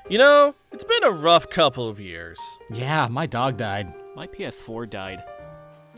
You know, it's been a rough couple of years. Yeah, my dog died. My PS4 died.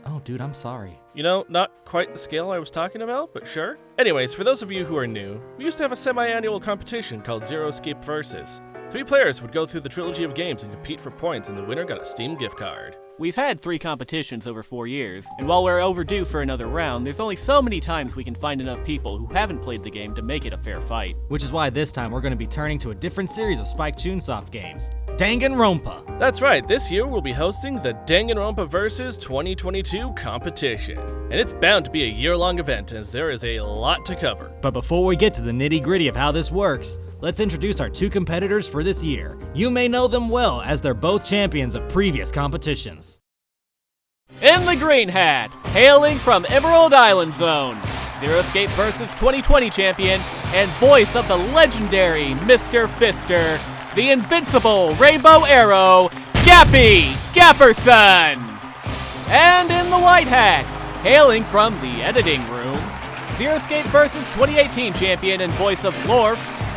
Oh, dude, I'm sorry. You know, not quite the scale I was talking about, but sure. Anyways, for those of you who are new, we used to have a semi-annual competition called Zero Escape Versus. 3 players would go through the trilogy of games and compete for points, and the winner got a Steam gift card. We've had 3 competitions over 4 years, and while we're overdue for another round, there's only so many times we can find enough people who haven't played the game to make it a fair fight. Which is why this time we're going to be turning to a different series of Spike Chunsoft games, Danganronpa. That's right, this year we'll be hosting the Danganronpa Versus 2022 competition. And it's bound to be a year-long event, as there is a lot to cover. But before we get to the nitty-gritty of how this works, let's introduce our 2 competitors for this year. You may know them well, as they're both champions of previous competitions. In the green hat, hailing from Emerald Island Zone, Zero Escape Versus 2020 champion and voice of the legendary Mr. Fister, the invincible Rainbow Arrow, Gappy Gapperson. And in the white hat, hailing from the editing room, Zero Escape Versus 2018 champion and voice of Lorf,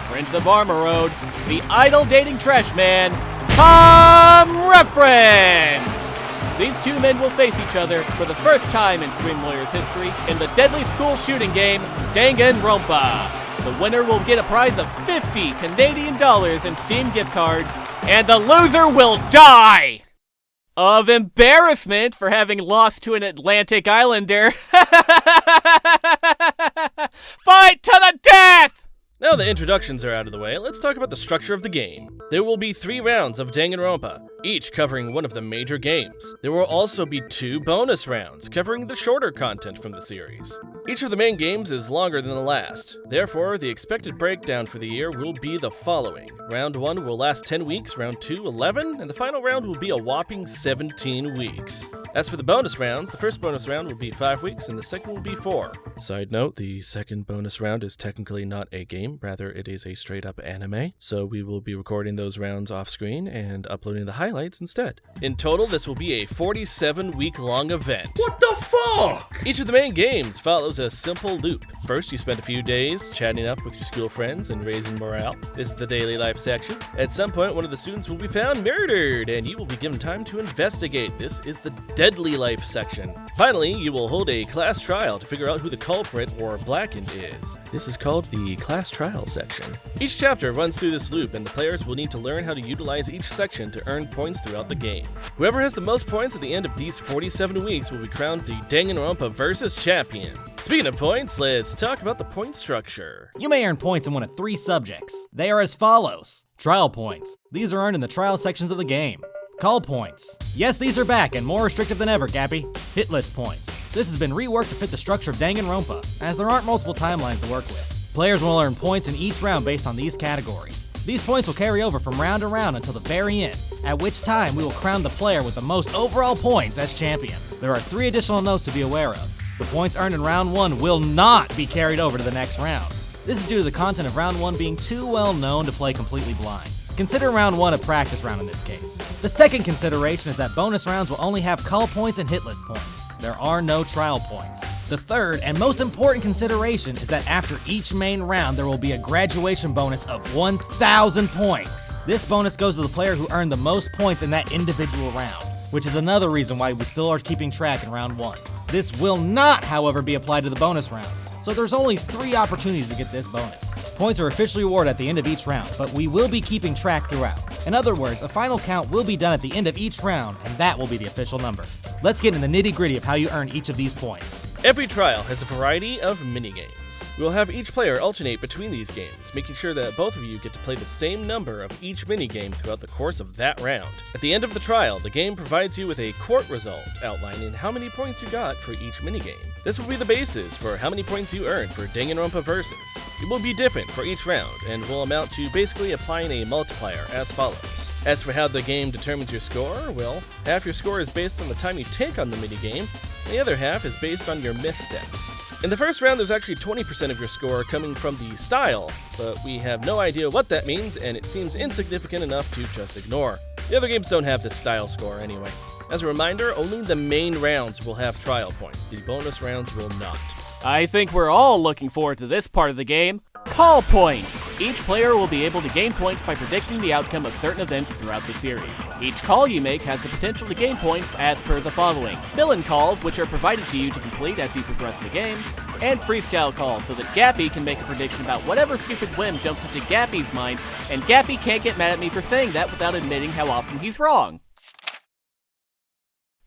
Prince of Armor Road, the idol dating trash man, Tom Reference. These 2 men will face each other for the first time in Stream Lawyers history in the deadly school shooting game, Danganronpa. The winner will get a prize of 50 Canadian dollars in Steam gift cards, and the loser will die of embarrassment for having lost to an Atlantic Islander. Fight to the death! Now the introductions are out of the way, let's talk about the structure of the game. There will be 3 rounds of Danganronpa, each covering one of the major games. There will also be 2 bonus rounds, covering the shorter content from the series. Each of the main games is longer than the last. Therefore, the expected breakdown for the year will be the following. Round 1 will last 10 weeks, round 2 11, and the final round will be a whopping 17 weeks. As for the bonus rounds, the first bonus round will be 5 weeks, and the second will be 4. Side note, the second bonus round is technically not a game, rather it is a straight-up anime, so we will be recording those rounds off-screen and uploading the highlights instead. In total, this will be a 47-week-long event. What the fuck? Each of the main games follows a simple loop. First, you spend a few days chatting up with your school friends and raising morale. This is the daily life section. At some point, one of the students will be found murdered, and you will be given time to investigate. This is the deadly life section. Finally, you will hold a class trial to figure out who the culprit or blackened is. This is called the class trial section. Each chapter runs through this loop, and the players will need to learn how to utilize each section to earn points throughout the game. Whoever has the most points at the end of these 47 weeks will be crowned the Danganronpa Versus champion. Speaking of points, let's talk about the point structure. You may earn points in one of 3 subjects. They are as follows. Trial points. These are earned in the trial sections of the game. Call points. Yes, these are back and more restrictive than ever, Gappy. Hit list points. This has been reworked to fit the structure of Danganronpa, as there aren't multiple timelines to work with. Players will earn points in each round based on these categories. These points will carry over from round to round until the very end, at which time we will crown the player with the most overall points as champion. There are 3 additional notes to be aware of. The points earned in round 1 will not be carried over to the next round. This is due to the content of round 1 being too well known to play completely blind. Consider round 1 a practice round in this case. The second consideration is that bonus rounds will only have call points and hit list points. There are no trial points. The third and most important consideration is that after each main round there will be a graduation bonus of 1,000 points. This bonus goes to the player who earned the most points in that individual round, which is another reason why we still are keeping track in round 1. This will not, however, be applied to the bonus rounds, so there's only 3 opportunities to get this bonus. Points are officially awarded at the end of each round, but we will be keeping track throughout. In other words, a final count will be done at the end of each round, and that will be the official number. Let's get into the nitty-gritty of how you earn each of these points. Every trial has a variety of mini-games. We will have each player alternate between these games, making sure that both of you get to play the same number of each mini-game throughout the course of that round. At the end of the trial, the game provides you with a court result outlining how many points you got for each minigame. This will be the basis for how many points you earn for Danganronpa Versus. It will be different for each round, and will amount to basically applying a multiplier as follows. As for how the game determines your score, well, half your score is based on the time you take on the minigame, and the other half is based on your missteps. In the first round, there's actually 20% of your score coming from the style, but we have no idea what that means, and it seems insignificant enough to just ignore. The other games don't have this style score anyway. As a reminder, only the main rounds will have trial points. The bonus rounds will not. I think we're all looking forward to this part of the game. Call points. Each player will be able to gain points by predicting the outcome of certain events throughout the series. Each call you make has the potential to gain points as per the following: fill-in calls, which are provided to you to complete as you progress the game, and freestyle calls, so that Gappy can make a prediction about whatever stupid whim jumps into Gappy's mind, and Gappy can't get mad at me for saying that without admitting how often he's wrong.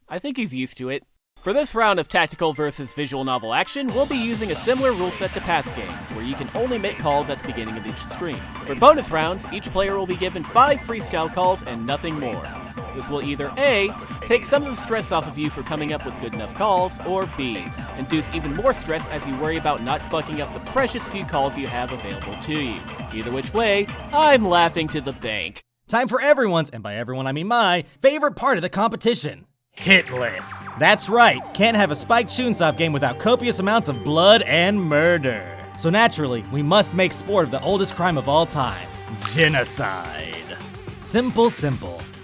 I think he's used to it. For this round of tactical versus visual novel action, we'll be using a similar rule set to past games, where you can only make calls at the beginning of each stream. For bonus rounds, each player will be given 5 freestyle calls and nothing more. This will either A, take some of the stress off of you for coming up with good enough calls, or B, induce even more stress as you worry about not fucking up the precious few calls you have available to you. Either which way, I'm laughing to the bank. Time for everyone's, and by everyone I mean my, favorite part of the competition. Hit list. That's right, can't have a spiked Chunsoft game without copious amounts of blood and murder. So naturally, we must make sport of the oldest crime of all time, genocide. Simple.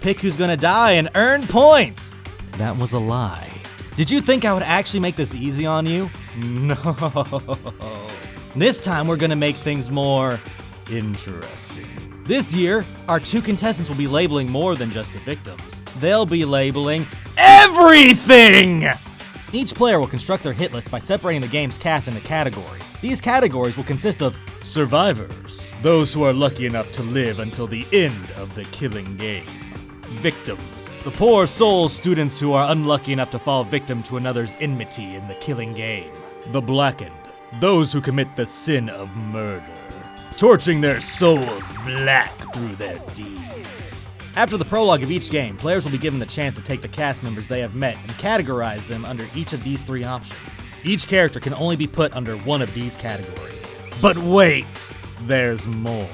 Pick who's gonna die and earn points. That was a lie. Did you think I would actually make this easy on you? No. This time we're gonna make things more interesting. This year, our 2 contestants will be labeling more than just the victims. They'll be labeling everything! Each player will construct their hit list by separating the game's cast into categories. These categories will consist of survivors, those who are lucky enough to live until the end of the killing game. Victims, the poor soul students who are unlucky enough to fall victim to another's enmity in the killing game. The blackened, those who commit the sin of murder, torching their souls black through their deeds. After the prologue of each game, players will be given the chance to take the cast members they have met and categorize them under each of these 3 options. Each character can only be put under one of these categories. But wait, there's more.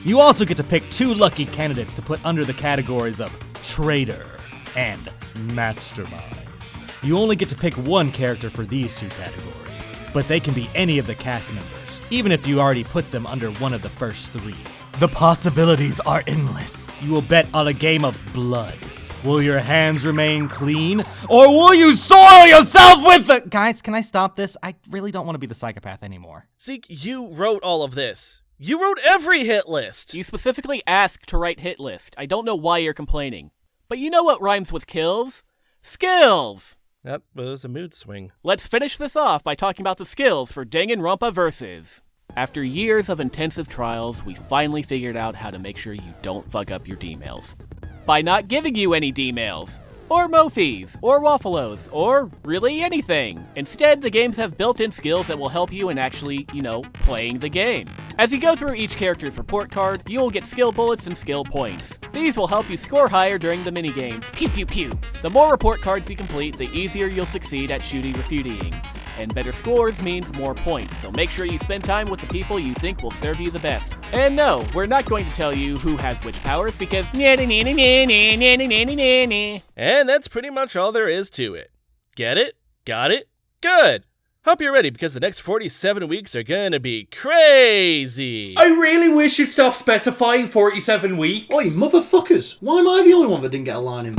You also get to pick 2 lucky candidates to put under the categories of traitor and mastermind. You only get to pick 1 character for these 2 categories, but they can be any of the cast members, even if you already put them under one of the first 3. The possibilities are endless. You will bet on a game of blood. Will your hands remain clean, or will you soil yourself with the— Guys, can I stop this? I really don't want to be the psychopath anymore. Zeke, you wrote all of this. You wrote every hit list! You specifically asked to write hit list. I don't know why you're complaining. But you know what rhymes with kills? Skills! That was a mood swing. Let's finish this off by talking about the skills for Danganronpa Versus. After years of intensive trials, we finally figured out how to make sure you don't fuck up your D-mails. By not giving you any D-mails, or Mofis, or Wafflos, or really anything. Instead, the games have built-in skills that will help you in actually, playing the game. As you go through each character's report card, you will get skill bullets and skill points. These will help you score higher during the minigames. Pew pew pew! The more report cards you complete, the easier you'll succeed at shooty-refutying. And better scores means more points, so make sure you spend time with the people you think will serve you the best. And no, we're not going to tell you who has which powers because and that's pretty much all there is to it. Get it? Got it? Good! Hope you're ready because the next 47 weeks are gonna be crazy! I really wish you'd stop specifying 47 weeks. Oi, motherfuckers! Why am I the only one that didn't get a line in?